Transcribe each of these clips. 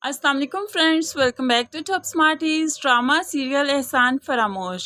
अस्सलाम वालेकुम friends, welcome back to top smarties. Drama serial Ehsaan Faramosh.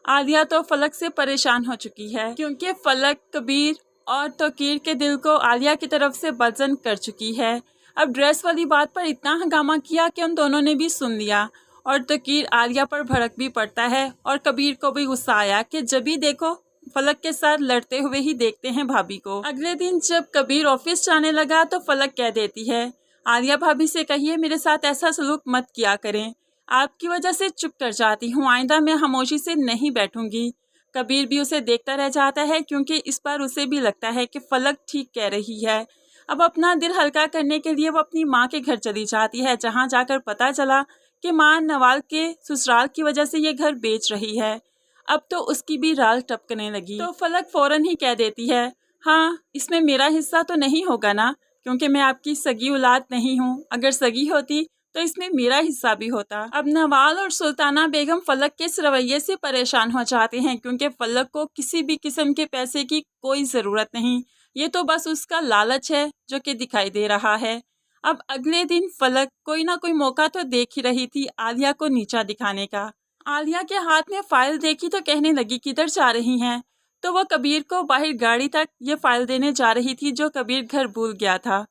Alia तो फलक से परेशान हो चुकी है क्योंकि फलक, कबीर और तोकीर के दिल को आलिया की तरफ से बदजन कर चुकी है। अब ड्रेस वाली बात पर इतना हंगामा किया कि उन दोनों ने भी सुन लिया और तोकीर आलिया पर भड़क भी पड़ता है और कबीर को भी गुस्सा आया कि जब भी देखो फलक के साथ लड़ते हुए ही देखते हैं भाभी को। अगले दिन जब कबीर ऑफिस जाने लगा तो फलक कह देती है, आलिया भाभी से कहिए मेरे साथ ऐसा सलूक मत किया करें, आपकी वजह से चुप कर जाती हूँ, आइंदा मैं खामोशी से नहीं बैठूंगी। कबीर भी उसे देखता रह जाता है क्योंकि इस बार उसे भी लगता है कि फलक ठीक कह रही है। अब अपना दिल हल्का करने के लिए वो अपनी माँ के घर चली जाती है, जहाँ जाकर पता चला कि माँ नवाल के ससुराल की वजह से ये घर बेच रही है। अब तो उसकी भी राल टपकने लगी तो फलक फौरन ही कह देती है, हाँ इसमें मेरा हिस्सा तो नहीं होगा ना, क्योंकि मैं आपकी सगी औलाद नहीं हूँ, अगर सगी होती तो इसमें मेरा हिस्सा भी होता। अब नवाल और सुल्ताना बेगम फलक के इस रवैये से परेशान हो जाते हैं क्योंकि फलक को किसी भी किस्म के पैसे की कोई ज़रूरत नहीं, ये तो बस उसका लालच है जो कि दिखाई दे रहा है। अब अगले दिन फलक कोई ना कोई मौका तो देख ही रही थी आलिया को नीचा दिखाने का। आलिया के हाथ में फाइल देखी तो कहने लगी किधर जा रही हैं, तो वो कबीर को बाहर गाड़ी तक ये फाइल देने जा रही थी जो कबीर घर भूल गया था।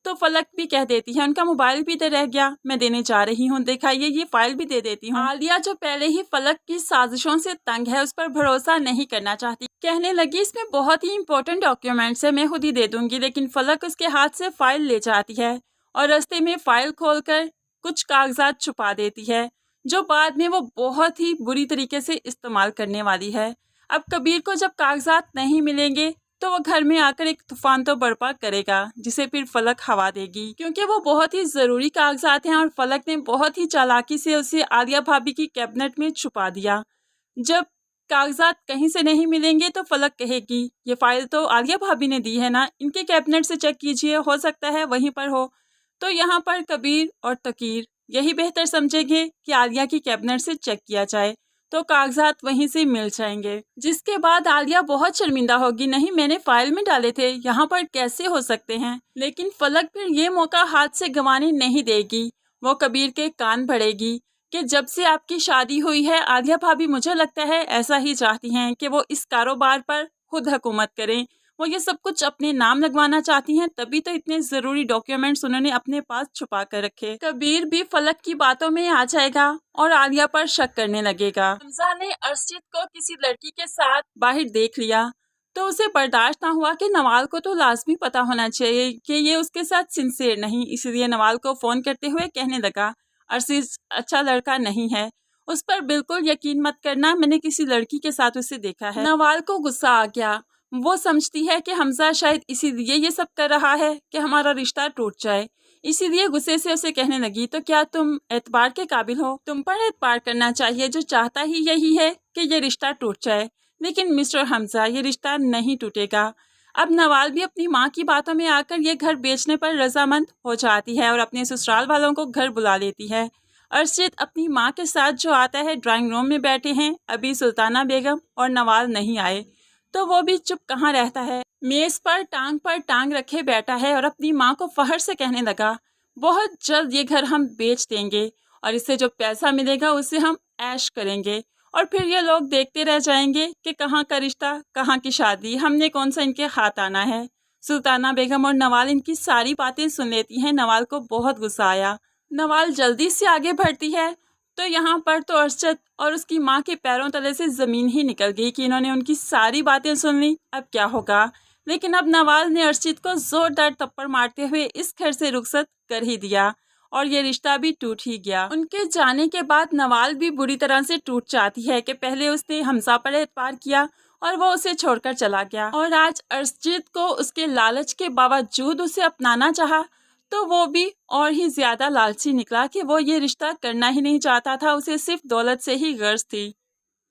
तो फलक भी कह देती है उनका मोबाइल भी तो रह गया, मैं देने जा रही हूँ, दिखाइए ये फाइल भी दे देती हूँ। आलिया जो पहले ही फलक की साजिशों से तंग है उस पर भरोसा नहीं करना चाहती, कहने लगी इसमें बहुत ही इंपॉर्टेंट डॉक्यूमेंट्स है, मैं खुद ही दे दूंगी। लेकिन फलक उसके हाथ से फाइल ले जाती है और रास्ते में फाइल खोलकर कुछ कागजात छुपा देती है जो बाद में वो बहुत ही बुरी तरीके से इस्तेमाल करने वाली है। अब कबीर को जब कागजात नहीं मिलेंगे तो वो घर में आकर एक तूफान तो बर्पा करेगा जिसे फिर फलक हवा देगी, क्योंकि वो बहुत ही ज़रूरी कागजात हैं और फलक ने बहुत ही चालाकी से उसे आलिया भाभी की कैबिनेट में छुपा दिया। जब कागजात कहीं से नहीं मिलेंगे तो फलक कहेगी ये फाइल तो आलिया भाभी ने दी है ना, इनके कैबिनेट से चेक कीजिए, हो सकता है वहीं पर हो। तो यहाँ पर कबीर और तकीर यही बेहतर समझेंगे कि आलिया की कैबिनेट से चेक किया जाए तो कागजात वहीं से मिल जाएंगे, जिसके बाद आलिया बहुत शर्मिंदा होगी, नहीं मैंने फाइल में डाले थे, यहाँ पर कैसे हो सकते हैं। लेकिन फलक फिर ये मौका हाथ से गंवाने नहीं देगी, वो कबीर के कान भरेगी कि जब से आपकी शादी हुई है आलिया भाभी मुझे लगता है ऐसा ही चाहती हैं कि वो इस कारोबार पर खुद हुकूमत करें, वो ये सब कुछ अपने नाम लगवाना चाहती हैं, तभी तो इतने ज़रूरी डॉक्यूमेंट्स उन्होंने अपने पास छुपा कर रखे। कबीर भी फलक की बातों में आ जाएगा और आलिया पर शक करने लगेगा। हमजा ने अर्शद को किसी लड़की के साथ बाहर देख लिया तो उसे बर्दाश्त ना हुआ कि नवाल को तो लाजमी पता होना चाहिए कि ये उसके साथ सिंसियर नहीं, इसलिए नवाल को फ़ोन करते हुए कहने लगा अर्शद अच्छा लड़का नहीं है, उस पर बिल्कुल यकीन मत करना, मैंने किसी लड़की के साथ उसे देखा है। नवाल को गुस्सा आ गया, वो समझती है कि हमजा शायद इसीलिए ये सब कर रहा है कि हमारा रिश्ता टूट जाए, इसीलिए गुस्से से उसे कहने लगी तो क्या तुम एतबार के काबिल हो, तुम पर एतबार करना चाहिए, जो चाहता ही यही है कि ये रिश्ता टूट जाए। लेकिन मिस्टर हमजा ये रिश्ता नहीं टूटेगा। अब नवाल भी अपनी माँ की बातों में आकर ये घर बेचने पर रजामंद हो जाती है और अपने ससुराल वालों को घर बुला लेती है। अर्शद अपनी माँ के साथ जो आता है ड्राइंग रूम में बैठे हैं, अभी सुल्ताना बेगम और नवाल नहीं आए तो वो भी चुप कहाँ रहता है, मेज़ पर टांग रखे बैठा है और अपनी माँ को फहर से कहने लगा बहुत जल्द ये घर हम बेच देंगे और इससे जो पैसा मिलेगा उससे हम ऐश करेंगे और फिर ये लोग देखते रह जाएंगे कि कहाँ का रिश्ता कहाँ की शादी, हमने कौन सा इनके हाथ आना है। सुल्ताना बेगम और नवाल इनकी सारी बातें सुन लेती हैं। नवाल को बहुत गुस्सा आया, नवाल जल्दी से आगे बढ़ती है तो यहाँ पर तो अर्शद और उसकी माँ के पैरों तले से ज़मीन ही निकल गई कि इन्होंने उनकी सारी बातें सुन ली, अब क्या होगा। लेकिन अब नवाल ने अर्शद को ज़ोरदार थप्पड़ मारते हुए इस घर से रुखसत कर ही दिया और ये रिश्ता भी टूट ही गया। उनके जाने के बाद नवाल भी बुरी तरह से टूट जाती है कि पहले उसने हमजा पर एतबार किया और वो उसे छोड़कर चला गया और आज अर्शद को उसके लालच के बावजूद उसे अपनाना चाहा तो वो भी और ही ज्यादा लालची निकला कि वो ये रिश्ता करना ही नहीं चाहता था, उसे सिर्फ दौलत से ही गर्ज थी।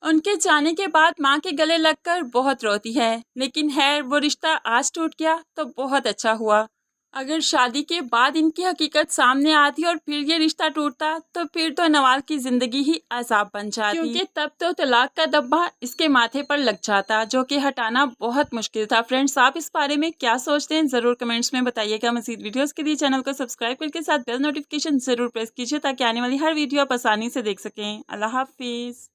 उनके जाने के बाद माँ के गले लगकर बहुत रोती है, लेकिन है वो रिश्ता आज टूट गया तो बहुत अच्छा हुआ। अगर शादी के बाद इनकी हकीकत सामने आती और फिर ये रिश्ता टूटता तो फिर तो नवाल की जिंदगी ही अज़ाब बन जाती, क्योंकि तब तो तलाक का दब्बा इसके माथे पर लग जाता, जो कि हटाना बहुत मुश्किल था। फ्रेंड्स, आप इस बारे में क्या सोचते हैं ज़रूर कमेंट्स में बताइएगा। मज़ीद वीडियोस के लिए चैनल को सब्सक्राइब करके साथ बेल नोटिफिकेशन ज़रूर प्रेस कीजिए ताकि आने वाली हर वीडियो आप आसानी से देख सकें। अल्लाह हाफिज़।